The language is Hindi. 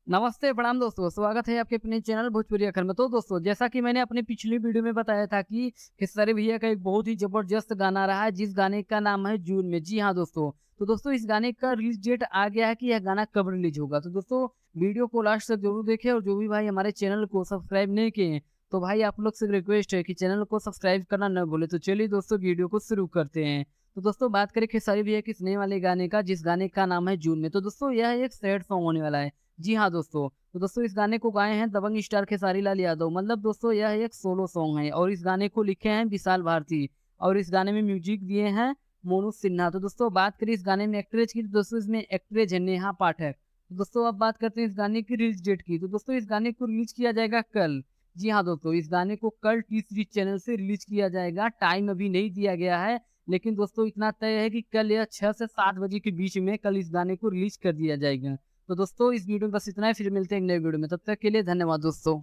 नमस्ते, प्रणाम दोस्तों, स्वागत है आपके अपने चैनल भोजपुरी अखर में। तो दोस्तों, जैसा कि मैंने अपनी पिछली वीडियो में बताया था कि खेसारी भैया का एक बहुत ही ज़बरदस्त गाना रहा है, जिस गाने का नाम है जून में। जी हाँ दोस्तों, तो दोस्तों इस गाने का रिलीज़ डेट आ गया है कि यह गाना कब रिलीज़ होगा। तो दोस्तों, वीडियो को लास्ट तक ज़रूर देखें और जो भी भाई हमारे चैनल को सब्सक्राइब नहीं किए हैं, तो भाई आप लोग से रिक्वेस्ट है कि चैनल को सब्सक्राइब करना ना भूलें। तो चलिए दोस्तों, वीडियो को शुरू करते हैं। तो दोस्तों, बात करें खेसारी भैया के इस नए वाले गाने का, जिस गाने का नाम है जून में। तो दोस्तों, यह एक सैड सॉन्ग होने वाला है। जी हाँ दोस्तों, तो दोस्तों इस गाने को गाए हैं दबंग स्टार खेसारी लाल यादव। मतलब दोस्तों यह एक सोलो सॉन्ग है और इस गाने को लिखे हैं विशाल भारती और इस गाने में म्यूजिक दिए हैं मोनू सिन्हा। तो दोस्तों बात करें इस गाने में एक्ट्रेस की, तो दोस्तों इसमें एक्ट्रेस है नेहा पाठक। तो दोस्तों अब बात करते हैं इस गाने की रिलीज डेट की। तो दोस्तों इस गाने को रिलीज किया जाएगा कल। जी हाँ दोस्तों, इस गाने को कल टी सीरीज चैनल से रिलीज किया जाएगा। टाइम अभी नहीं दिया गया है, लेकिन दोस्तों इतना तय है कि कल यह 6 से 7 बजे के बीच में कल इस गाने को रिलीज कर दिया जाएगा। तो दोस्तों इस वीडियो में बस इतना ही, फिर मिलते हैं एक नए वीडियो में। तब तक के लिए धन्यवाद दोस्तों।